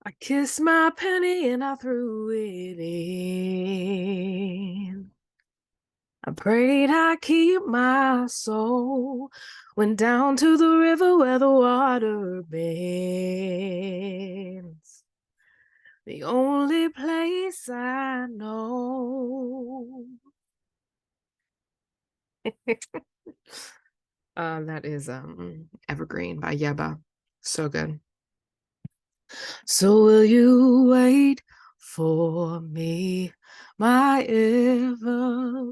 I kissed my penny and I threw it in. I prayed I keep my soul. Went down to the river where the water bends. The only place I know. That is Evergreen by Yeba. So good. So will you wait for me, my evergreen?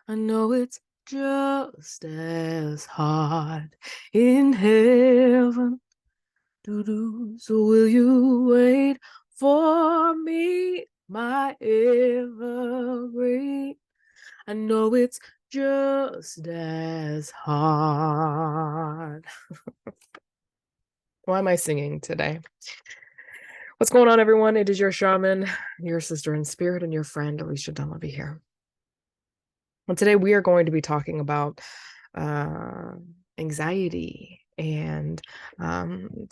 I know it's just as hard in heaven. Doo-doo. So will you wait for me, my evergreen? I know it's just as hard. Why am I singing today? What's going on, everyone? It is your shaman, your sister in spirit, and your friend, Alicia Dunleavy here. And today we are going to be talking about anxiety and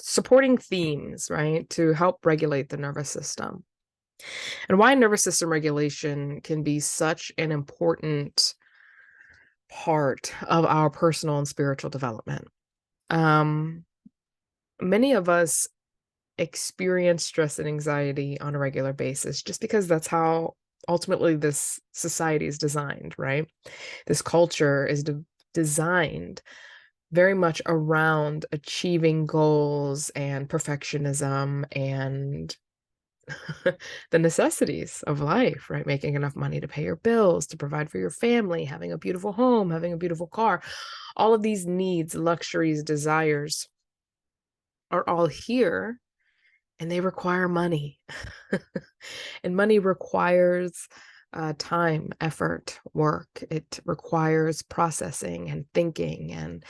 supporting themes, right, to help regulate the nervous system. And why nervous system regulation can be such an important part of our personal and spiritual development. Many of us experience stress and anxiety on a regular basis just because that's how ultimately this society is designed, right? This culture is designed very much around achieving goals and perfectionism and the necessities of life, right? Making enough money to pay your bills, to provide for your family, having a beautiful home, having a beautiful car. All of these needs, luxuries, desires are all here, and they require money. And money requires time, effort, work. It requires processing and thinking and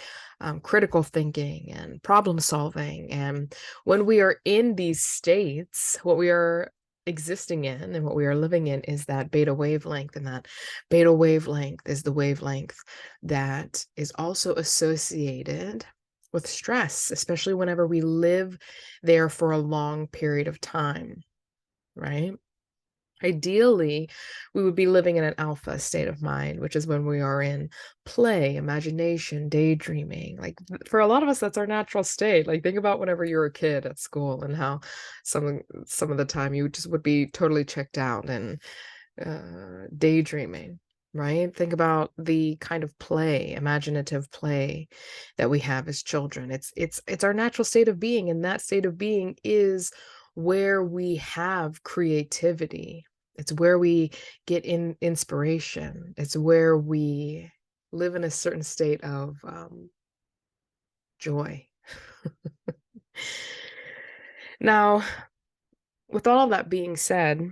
critical thinking and problem solving. And when we are in these states, what we are existing in and what we are living in is that beta wavelength. And that beta wavelength is the wavelength that is also associated with stress, especially whenever we live there for a long period of time, right? Ideally, we would be living in an alpha state of mind, which is when we are in play, imagination, daydreaming. Like for a lot of us, that's our natural state. Like think about whenever you were a kid at school and how some of the time you just would be totally checked out and daydreaming, right? Think about the kind of play, imaginative play that we have as children. It's our natural state of being, and that state of being is where we have creativity. It's where we get in inspiration. It's where we live in a certain state of joy. Now, with all of that being said,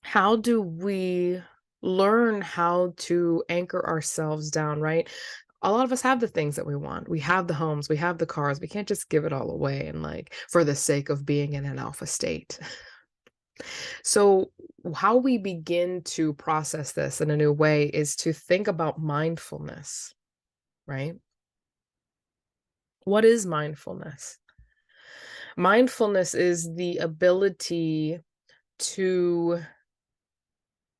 how do we learn how to anchor ourselves down, right? A lot of us have the things that we want. We have the homes, we have the cars. We can't just give it all away and like for the sake of being in an alpha state. So, how we begin to process this in a new way is to think about mindfulness, right? What is mindfulness? Mindfulness is the ability to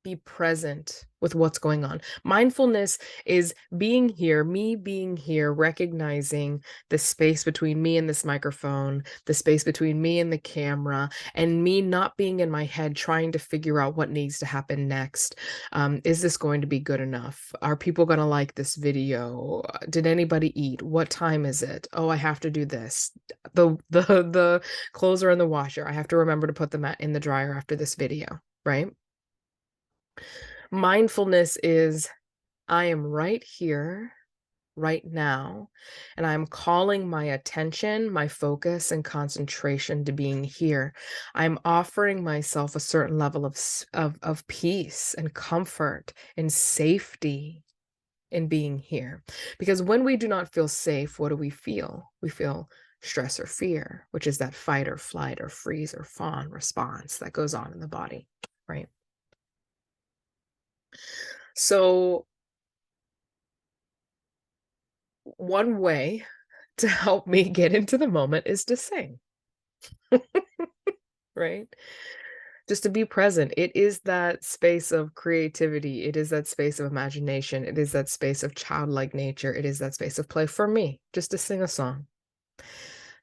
be present with what's going on. Mindfulness is being here, me being here, recognizing the space between me and this microphone, the space between me and the camera, and me not being in my head trying to figure out what needs to happen next. Is this going to be good enough? Are people going to like this video? Did anybody eat? What time is it? Oh, I have to do this. The clothes are in the washer. I have to remember to put them in the dryer after this video, right? Mindfulness is I am right here, right now, and I'm calling my attention, my focus, and concentration to being here. I'm offering myself a certain level of peace and comfort and safety in being here. Because when we do not feel safe, what do we feel? We feel stress or fear, which is that fight or flight or freeze or fawn response that goes on in the body, right? So one way to help me get into the moment is to sing. right? Just to be present. It is that space of creativity. It is that space of imagination. It is that space of childlike nature. It is that space of play for me, just to sing a song.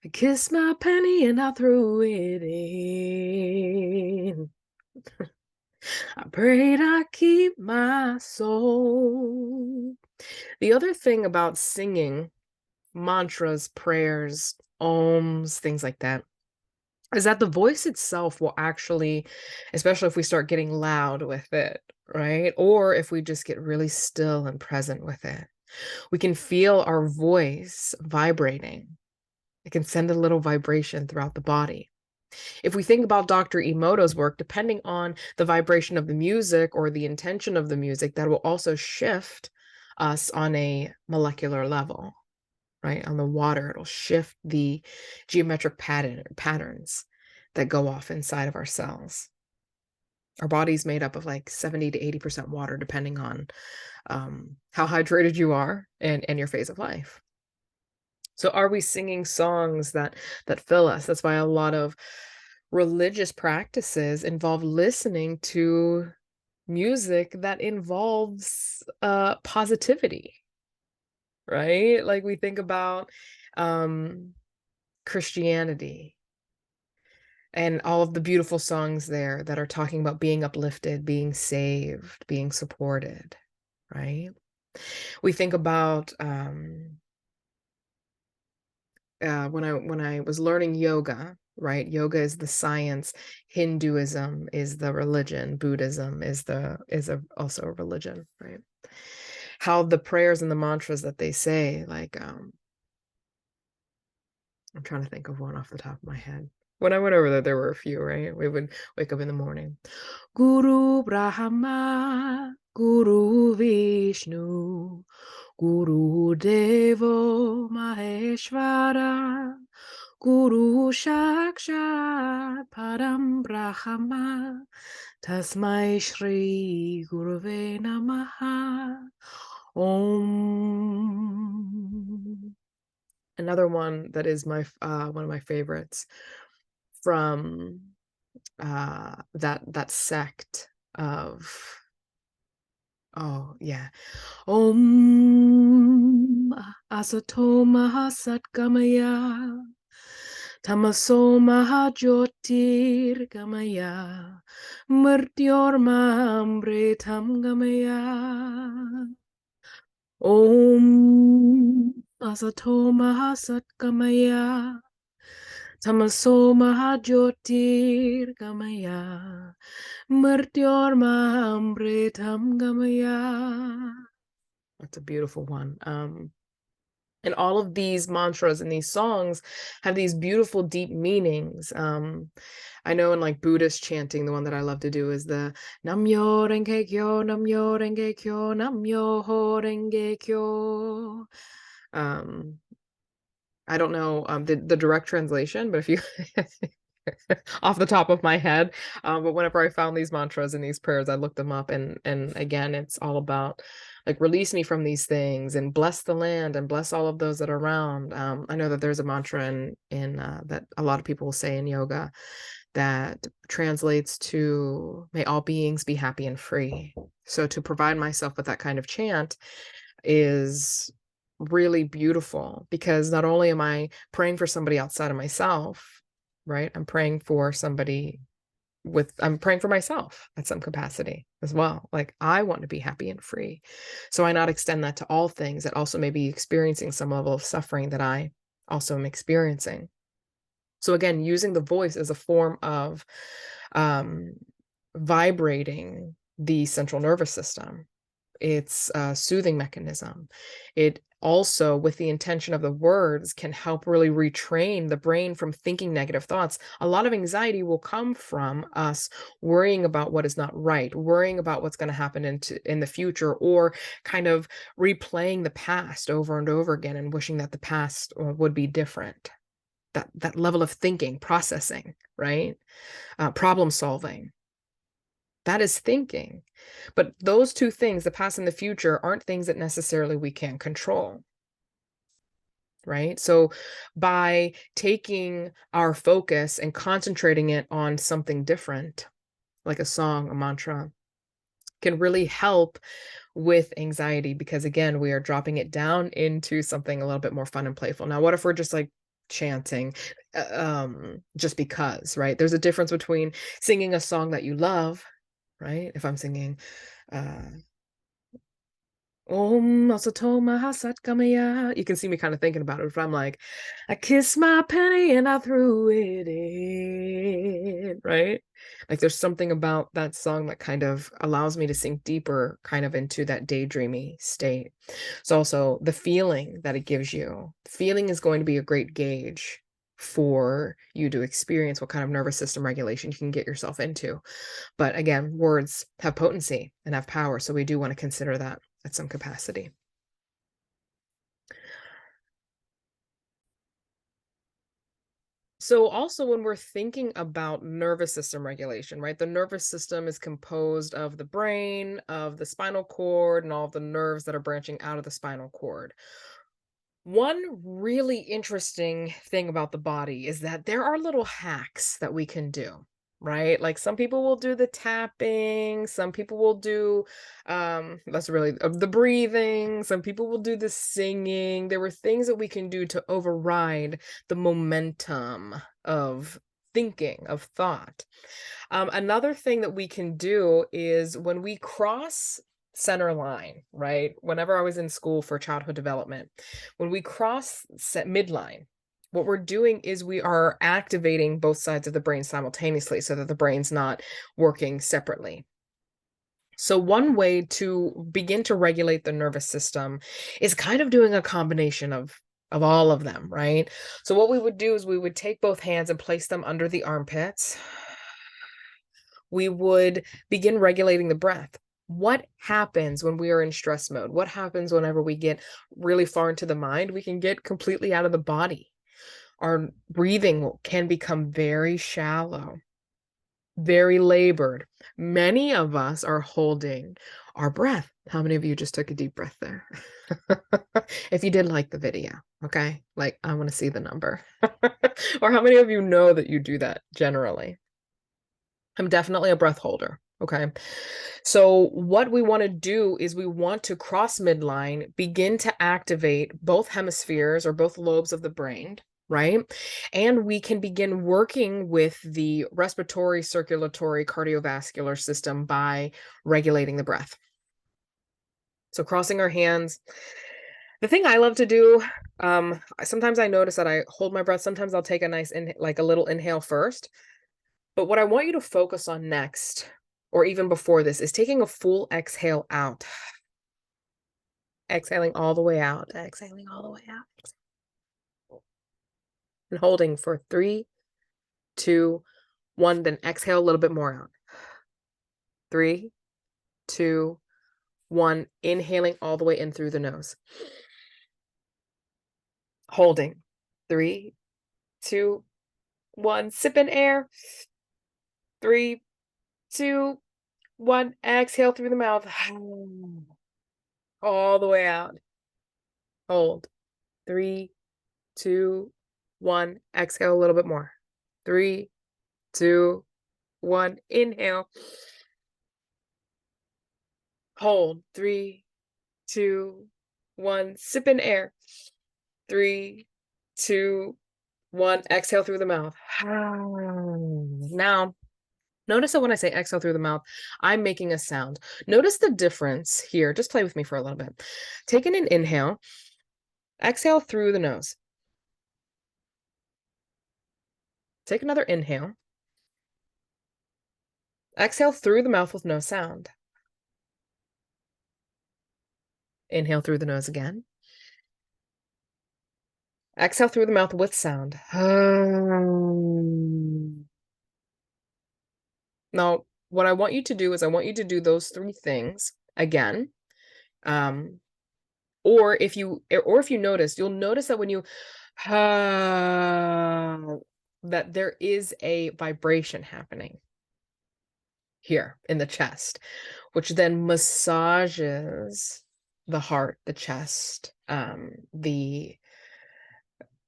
I kissed my penny and I threw it in. I prayed I keep my soul. The other thing about singing mantras, prayers, ohms, things like that, is that the voice itself will actually, especially if we start getting loud with it, right? Or if we just get really still and present with it, we can feel our voice vibrating. It can send a little vibration throughout the body. If we think about Dr. Emoto's work, depending on the vibration of the music or the intention of the music, that will also shift us on a molecular level, right? On the water, it'll shift the geometric patterns that go off inside of our cells. Our body's made up of like 70 to 80% water, depending on how hydrated you are and your phase of life. So are we singing songs that fill us? That's why a lot of religious practices involve listening to music that involves positivity, right? Like we think about Christianity and all of the beautiful songs there that are talking about being uplifted, being saved, being supported, right? We think about when I was learning yoga, right? Yoga is the science, Hinduism is the religion, Buddhism is also a religion, right? How the prayers and the mantras that they say, like I'm trying to think of one off the top of my head. When I went over there were a few, right? We would wake up in the morning. Guru Brahma, Guru Vishnu, Guru Devo Maheshwara, Guru Sakshat Param Brahma, Tasmai Shri Guruve Namaha, Om. Another one that is my one of my favorites from that sect of, oh yeah, Om Asato Mahasatgamaya Tamaso Mahajyotir Gamaya Mrityormamritam Gamaya Om Asato Mahasatgamaya Tamaso Mahajyotir Gamaya Mrityormamritam Gamaya. That's a beautiful one. And all of these mantras and these songs have these beautiful, deep meanings. I know in like Buddhist chanting, the one that I love to do is the Namyo Renge Kyo, Namyo Renge Kyo, Namyo Renge Kyo. I don't know the direct translation, but if you off the top of my head, but whenever I found these mantras and these prayers, I looked them up, and again, it's all about like release me from these things and bless the land and bless all of those that are around. I know that there's a mantra in that a lot of people will say in yoga that translates to may all beings be happy and free. So to provide myself with that kind of chant is really beautiful, because not only am I praying for somebody outside of myself, right? I'm praying for somebody I'm praying for myself at some capacity as well. Like I want to be happy and free. So I not extend that to all things that also may be experiencing some level of suffering that I also am experiencing. So again, using the voice as a form of vibrating the central nervous system. It's a soothing mechanism. It also, with the intention of the words, can help really retrain the brain from thinking negative thoughts. A lot of anxiety will come from us worrying about what is not right, worrying about what's going to happen in the future, or kind of replaying the past over and over again and wishing that the past would be different. That level of thinking, processing, right? Problem solving. That is thinking. But those two things, the past and the future, aren't things that necessarily we can control. right? So by taking our focus and concentrating it on something different, like a song, a mantra, can really help with anxiety because again, we are dropping it down into something a little bit more fun and playful. Now, what if we're just like chanting just because, right? There's a difference between singing a song that you love, right? If I'm singing uh Om Asatoma Hasat Kamaya. You can see me kind of thinking about it. If I'm like, I kissed my penny and I threw it in, right? Like there's something about that song that kind of allows me to sink deeper kind of into that daydreamy state. It's also the feeling that it gives you. Feeling is going to be a great gauge for you to experience what kind of nervous system regulation you can get yourself into. But again, words have potency and have power, so we do want to consider that at some capacity. So also when we're thinking about nervous system regulation, right? The nervous system is composed of the brain, of the spinal cord, and all of the nerves that are branching out of the spinal cord. One really interesting thing about the body is that there are little hacks that we can do, right? Like some people will do the tapping, some people will do that's really the breathing, some people will do the singing. There were things that we can do to override the momentum of thinking, of thought. Another thing that we can do is when we cross center line, right? Whenever I was in school for childhood development, when we cross set midline, what we're doing is we are activating both sides of the brain simultaneously so that the brain's not working separately. So one way to begin to regulate the nervous system is kind of doing a combination of all of them, right? So what we would do is we would take both hands and place them under the armpits. We would begin regulating the breath. What happens when we are in stress mode? What happens whenever we get really far into the mind? We can get completely out of the body. Our breathing can become very shallow, very labored. Many of us are holding our breath. How many of you just took a deep breath there? If you did like the video, okay? Like, I want to see the number. Or how many of you know that you do that generally? I'm definitely a breath holder. Okay. So what we want to do is we want to cross midline, begin to activate both hemispheres or both lobes of the brain, right? And we can begin working with the respiratory, circulatory, cardiovascular system by regulating the breath. So crossing our hands. The thing I love to do, sometimes I notice that I hold my breath. Sometimes I'll take a nice, like a little inhale first. But what I want you to focus on next, or even before this, is taking a full exhale out. Exhaling all the way out. Exhaling all the way out. And holding for 3, 2, 1. Then exhale a little bit more out. 3, 2, 1. Inhaling all the way in through the nose. Holding. 3, 2, 1. Sip in air. 3, 2, 1. Exhale through the mouth. All the way out. Hold. 3, 2, 1. Exhale a little bit more. 3, 2, 1. Inhale. Hold. 3, 2, 1. Sip in air. 3, 2, 1. Exhale through the mouth. Now, notice that when I say exhale through the mouth, I'm making a sound. Notice the difference here. Just play with me for a little bit. Taking an inhale, exhale through the nose. Take another inhale. Exhale through the mouth with no sound. Inhale through the nose again. Exhale through the mouth with sound. Now, what I want you to do is I want you to do those 3 things again. Or if you notice, you'll notice that when you that there is a vibration happening here in the chest, which then massages the heart, the chest, the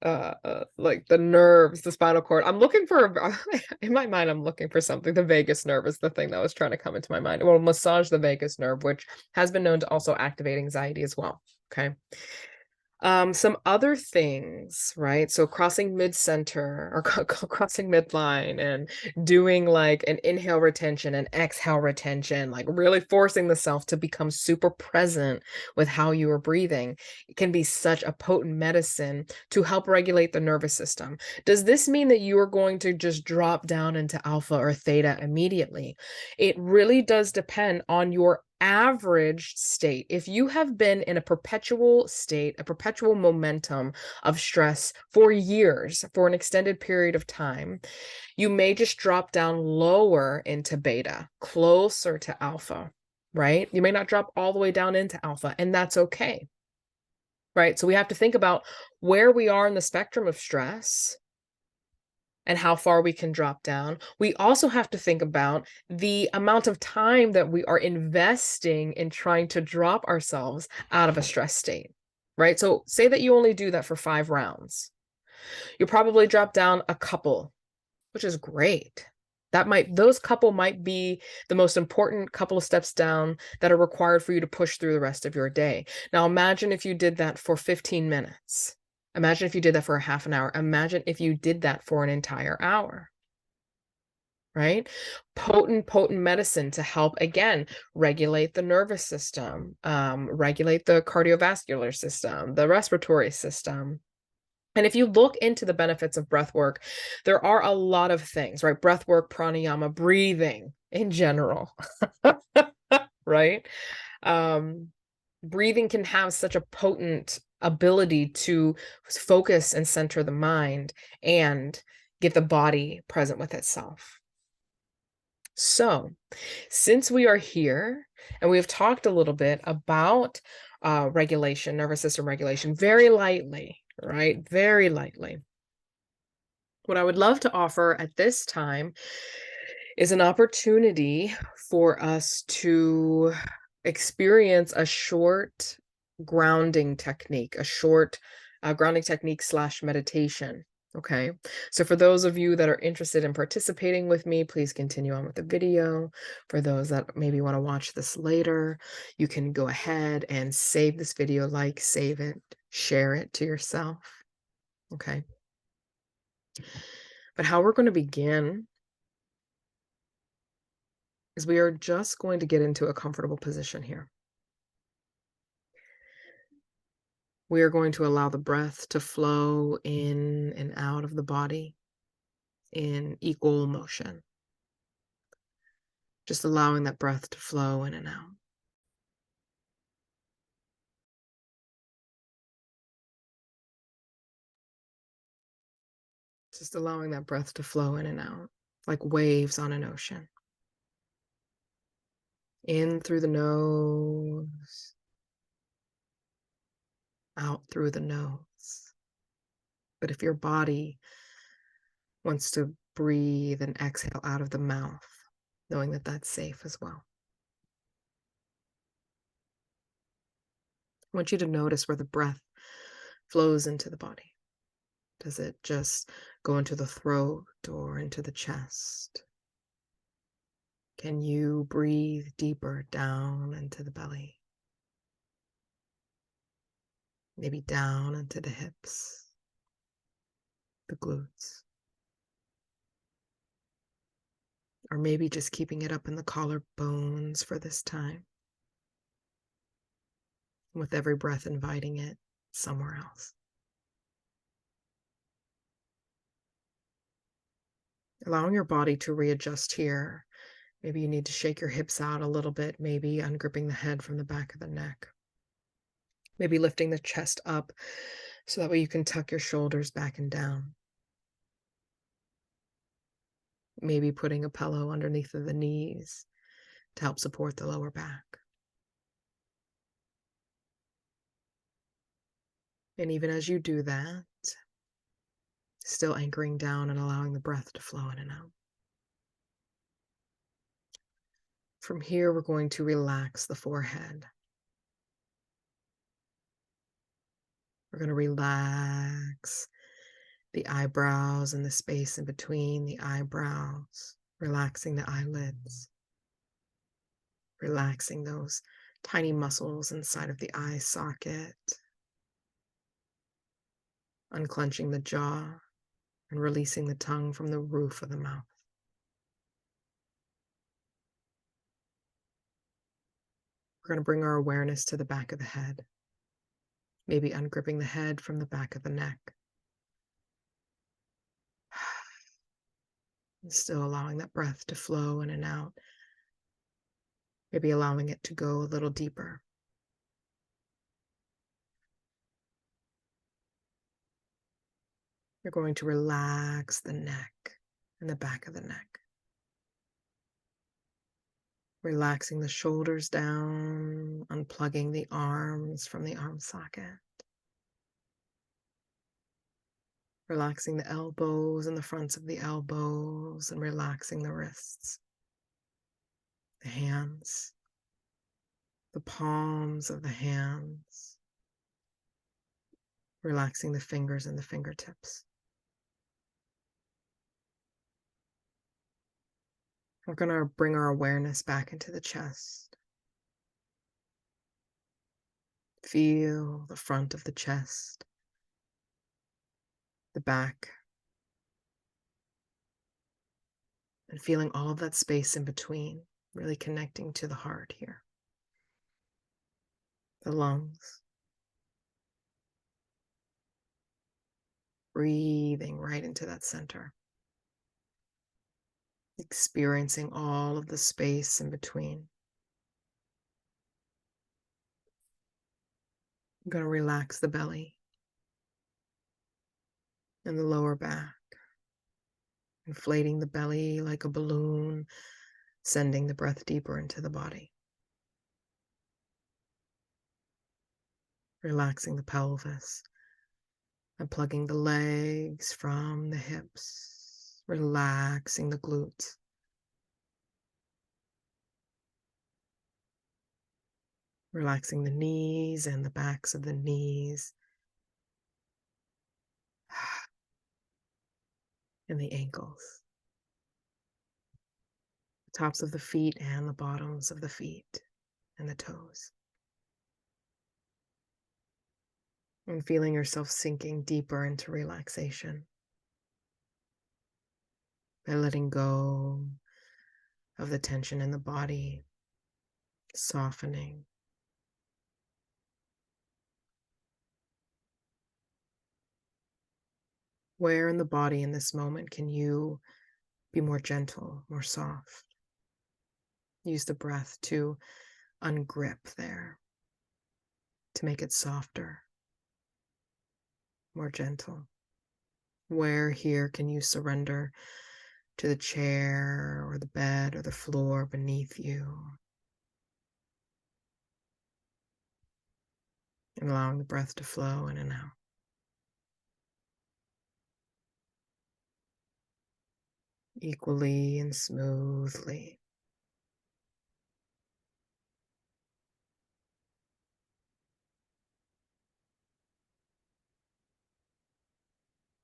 like the nerves, the spinal cord. I'm looking for in my mind, I'm looking for something. The vagus nerve is the thing that was trying to come into my mind. Well, massage the vagus nerve, which has been known to also activate anxiety as well. Okay. Some other things, right? So crossing mid-center or crossing midline and doing like an inhale retention and exhale retention, like really forcing the self to become super present with how you are breathing. It can be such a potent medicine to help regulate the nervous system. Does this mean that you are going to just drop down into alpha or theta immediately? It really does depend on your average state. If you have been in a perpetual state, a perpetual momentum of stress for years, for an extended period of time, you may just drop down lower into beta, closer to alpha, right? You may not drop all the way down into alpha, and that's okay, right? So we have to think about where we are in the spectrum of stress and how far we can drop down. We also have to think about the amount of time that we are investing in trying to drop ourselves out of a stress state, right? So say that you only do that for 5 rounds. You'll probably drop down a couple, which is great. Those couple might be the most important couple of steps down that are required for you to push through the rest of your day. Now imagine if you did that for 15 minutes. Imagine if you did that for a half an hour. Imagine if you did that for an entire hour, right? Potent medicine to help, again, regulate the nervous system, regulate the cardiovascular system, the respiratory system. And if you look into the benefits of breath work, there are a lot of things, right? Breath work, pranayama, breathing in general, right? Breathing can have such a potent ability to focus and center the mind and get the body present with itself. So, since we are here and we have talked a little bit about regulation, nervous system regulation, very lightly, right? Very lightly. What I would love to offer at this time is an opportunity for us to experience a short grounding technique, a short grounding technique / meditation. Okay, so for those of you that are interested in participating with me, please continue on with the video. For those that maybe want to watch this later, you can go ahead and save this video, save it, share it to yourself. Okay. But how we're going to begin is we are just going to get into a comfortable position here. We are going to allow the breath to flow in and out of the body in equal motion. Just allowing that breath to flow in and out. Just allowing that breath to flow in and out like waves on an ocean. In through the nose, out through the nose. But if your body wants to breathe and exhale out of the mouth, knowing that that's safe as well. I want you to notice where the breath flows into the body. Does it just go into the throat or into the chest? Can you breathe deeper down into the belly? Maybe down into the hips, the glutes. Or maybe just keeping it up in the collarbones for this time. With every breath inviting it somewhere else. Allowing your body to readjust here. Maybe you need to shake your hips out a little bit, maybe ungripping the head from the back of the neck. Maybe lifting the chest up so that way you can tuck your shoulders back and down. Maybe putting a pillow underneath of the knees to help support the lower back. And even as you do that, still anchoring down and allowing the breath to flow in and out. From here, we're going to relax the forehead. We're going to relax the eyebrows and the space in between the eyebrows, relaxing the eyelids, relaxing those tiny muscles inside of the eye socket, unclenching the jaw and releasing the tongue from the roof of the mouth. We're going to bring our awareness to the back of the head, maybe ungripping the head from the back of the neck. And still allowing that breath to flow in and out, maybe allowing it to go a little deeper. You're going to relax the neck and the back of the neck. Relaxing the shoulders down, unplugging the arms from the arm socket. Relaxing the elbows and the fronts of the elbows and relaxing the wrists, the hands, the palms of the hands. Relaxing the fingers and the fingertips. We're going to bring our awareness back into the chest. Feel the front of the chest, the back, and feeling all of that space in between, really connecting to the heart here. The lungs. Breathing right into that center. Experiencing all of the space in between. I'm going to relax the belly and the lower back, inflating the belly like a balloon, sending the breath deeper into the body. Relaxing the pelvis, unplugging the legs from the hips, relaxing the glutes. Relaxing the knees and the backs of the knees. And the ankles. The tops of the feet and the bottoms of the feet and the toes. And feeling yourself sinking deeper into relaxation. By letting go of the tension in the body, softening. Where in the body in this moment can you be more gentle, more soft? Use the breath to ungrip there, to make it softer, more gentle. Where here can you surrender to the chair or the bed or the floor beneath you? And allowing the breath to flow in and out. Equally and smoothly.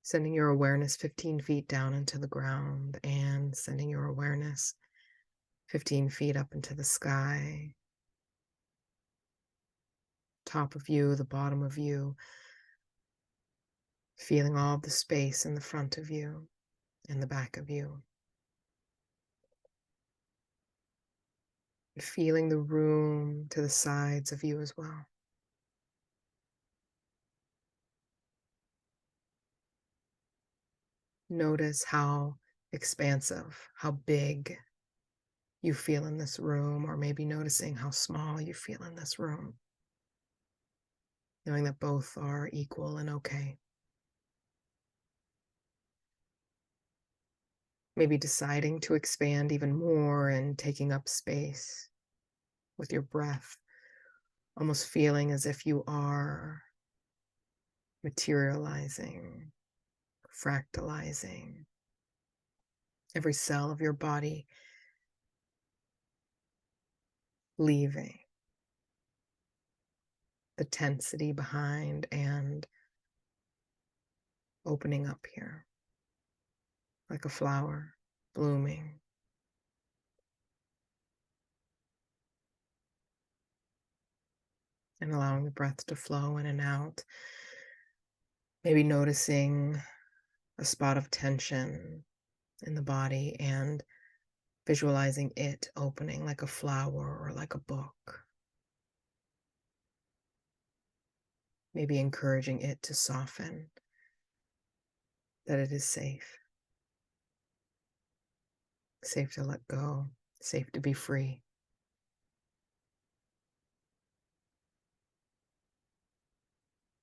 Sending your awareness 15 feet down into the ground and sending your awareness 15 feet up into the sky. Top of you, the bottom of you. Feeling all of the space in the front of you and the back of you. Feeling the room to the sides of you as well. Notice how expansive, how big you feel in this room, or maybe noticing how small you feel in this room. Knowing that both are equal and okay. Maybe deciding to expand even more and taking up space with your breath, almost feeling as if you are materializing, fractalizing. Every cell of your body leaving the tensity behind and opening up here like a flower blooming. And allowing the breath to flow in and out. Maybe noticing a spot of tension in the body and visualizing it opening like a flower or like a book. Maybe encouraging it to soften, that it is safe. Safe to let go, safe to be free.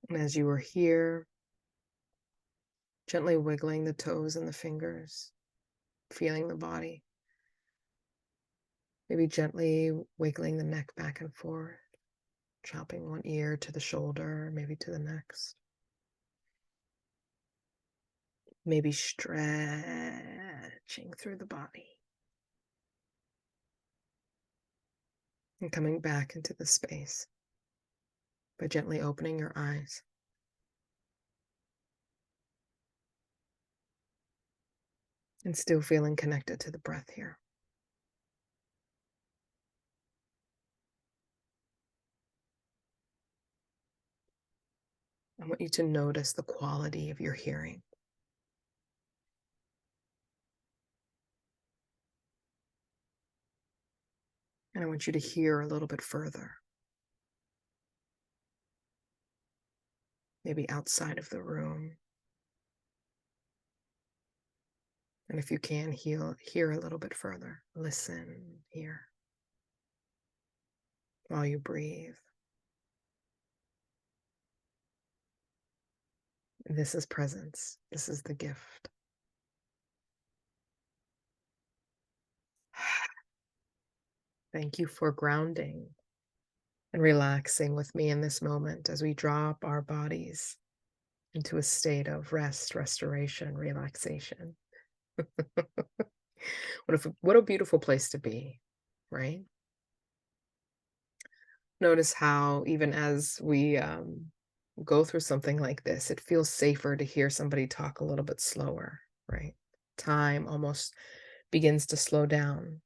And as you are here, gently wiggling the toes and the fingers, feeling the body. Maybe gently wiggling the neck back and forth, chopping one ear to the shoulder, maybe to the next. Maybe stretching through the body. And coming back into the space by gently opening your eyes. And still feeling connected to the breath here. I want you to notice the quality of your hearing. And I want you to hear a little bit further. Maybe outside of the room. And if you can, hear a little bit further. Listen here while you breathe. This is presence. This is the gift. Thank you for grounding and relaxing with me in this moment as we drop our bodies into a state of rest, restoration, relaxation. What a beautiful place to be, right? Notice how even as we go through something like this, it feels safer to hear somebody talk a little bit slower, right? Time almost begins to slow down.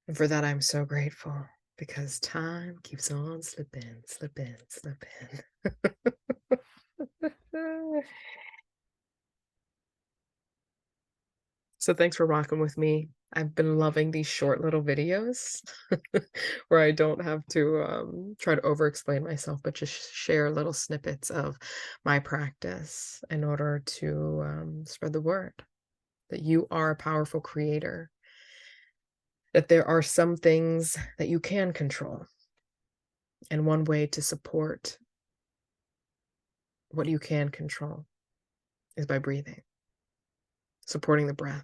And for that, I'm so grateful because time keeps on slipping, slipping, slipping. So thanks for rocking with me. I've been loving these short little videos where I don't have to try to over explain myself, but just share little snippets of my practice in order to spread the word that you are a powerful creator, that there are some things that you can control. And one way to support what you can control is by breathing, supporting the breath.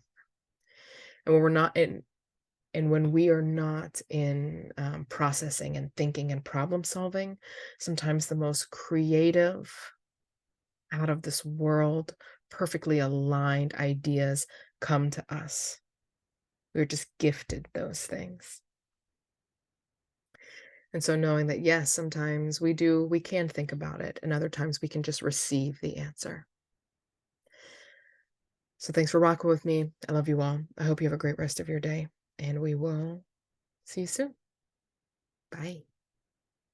And when we are not in processing and thinking and problem solving, sometimes the most creative, out of this world, perfectly aligned ideas come to us. We're just gifted those things. And so knowing that, yes, sometimes we can think about it, and other times we can just receive the answer. So thanks for rocking with me. I love you all. I hope you have a great rest of your day, and we will see you soon. Bye.